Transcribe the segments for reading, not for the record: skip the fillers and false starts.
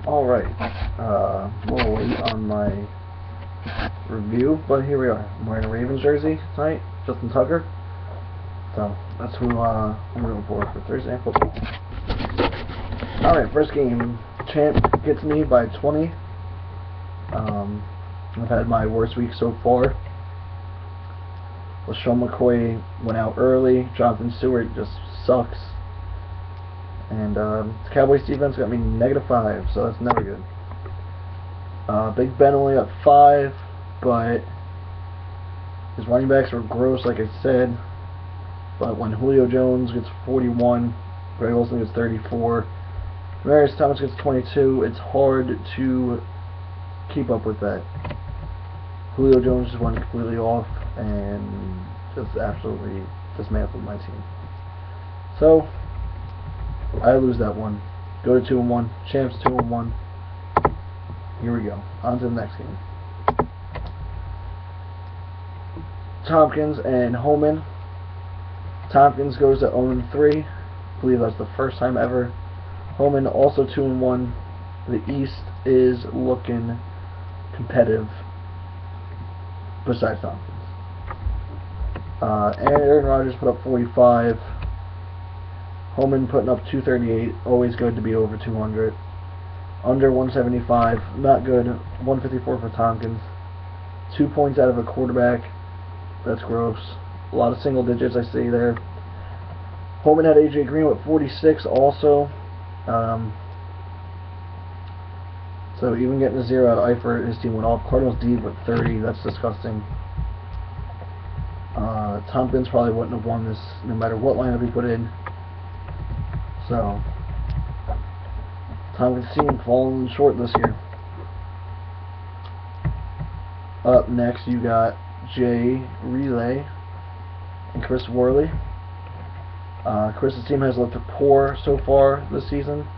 Alright, we'll wait on my review, but here we are. I'm wearing a Ravens jersey tonight, Justin Tucker. So, that's who I'm rooting for Thursday Night Football. Alright, first game. Champ gets me by 20. I've had my worst week so far. LaShawn McCoy went out early. Jonathan Stewart just sucks. And the Cowboys defense got me -5, so that's never good. Big Ben only got 5, but his running backs were gross, like I said. But when Julio Jones gets 41, Greg Olsen gets 34, Marius Thomas gets 22, it's hard to keep up with that. Julio Jones just went completely off and just absolutely dismantled my team. So I lose that one. Go to 2-1. Champs 2-1. Here we go. On to the next game. Tompkins and Holman. Tompkins goes to 0-3. I believe that's the first time ever. Holman also 2-1. The East is looking competitive. Besides Tompkins. Aaron Rodgers put up 45. Holman putting up 238. Always good to be over 200. Under 175. Not good. 154 for Tompkins. 2 points out of a quarterback. That's gross. A lot of single digits I see there. Holman had AJ Green with 46 also. So even getting a 0 out of Eifert, his team went off. Cardinals D with 30. That's disgusting. Tompkins probably wouldn't have won this no matter what lineup he put in. So Tompkins' team falling short this year. Up next, you got Jay Relay and Chris Worley. Chris's team has looked poor so far this season,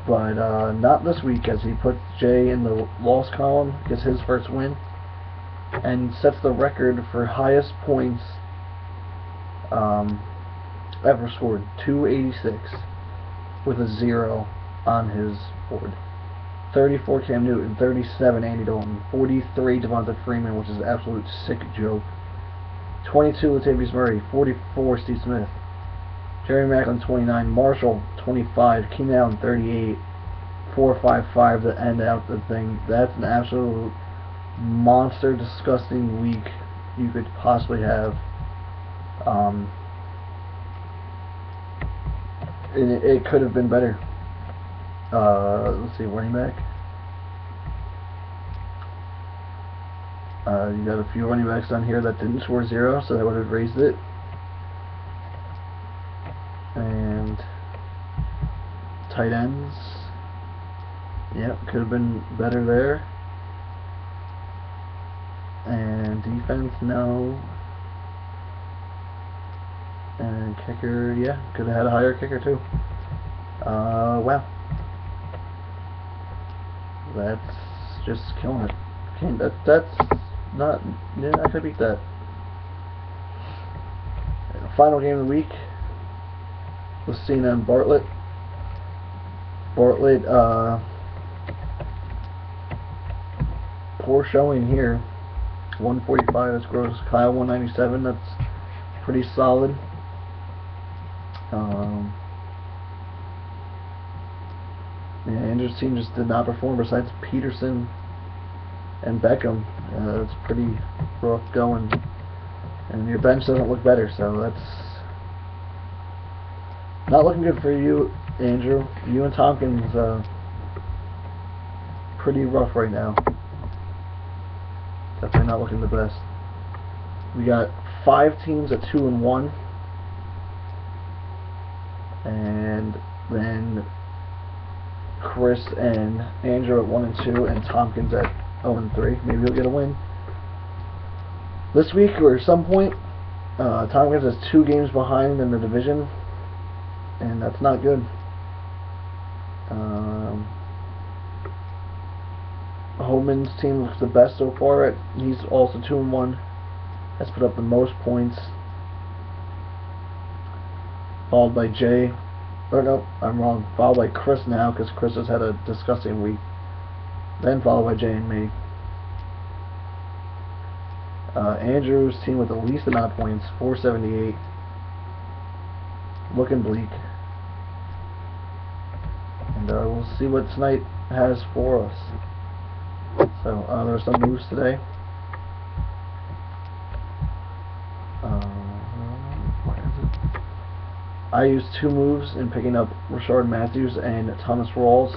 but not this week, as he put Jay in the loss column, gets his first win, and sets the record for highest points ever scored, 286, with a 0 on his board. 34 Cam Newton, 37 Andy Dalton, 43 Devonta Freeman, which is an absolute sick joke. 22 Latavius Murray, 44 Steve Smith, Jerry Maclin 29, Marshall 25, Keenan Allen 38, 455 to end out the thing. That's an absolute monster, disgusting week you could possibly have. It could have been better. Let's see, running back. You got a few running backs on here that didn't score 0, so that would have raised it. And tight ends. Yep, could have been better there. And defense, no. And kicker, yeah, could have had a higher kicker too. Wow. That's just killing it. That's not, yeah, I could beat that. Final game of the week. Lucina and Bartlett. Bartlett, poor showing here. 145, that's gross. Kyle 197, that's pretty solid. Yeah, Andrew's team just did not perform besides Peterson and Beckham. It's pretty rough going. And your bench doesn't look better, so that's not looking good for you, Andrew. You and Tompkins, pretty rough right now. Definitely not looking the best. We got 5 teams at 2-1. And then Chris and Andrew at 1-2, and Tompkins at 0-3. Maybe he'll get a win this week or some point. Tompkins has 2 games behind in the division, and that's not good. Holman's team looks the best so far. He's also 2-1. Has put up the most points, followed by Jay Or no, I'm wrong. Followed by Chris now, because Chris has had a disgusting week. Then followed by Jay and me. Andrew's team with the least amount of points, 478. Looking bleak. And we'll see what tonight has for us. So there's some moves today. What is it? I used 2 moves in picking up Rashard Matthews and Thomas Rawls.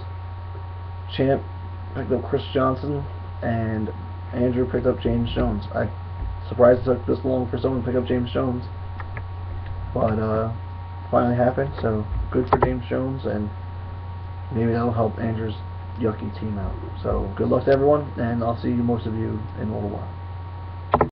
Champ picked up Chris Johnson, and Andrew picked up James Jones. I'm surprised it took this long for someone to pick up James Jones, but finally happened. So good for James Jones, and maybe that'll help Andrew's yucky team out. So good luck to everyone, and I'll see most of you in a little while.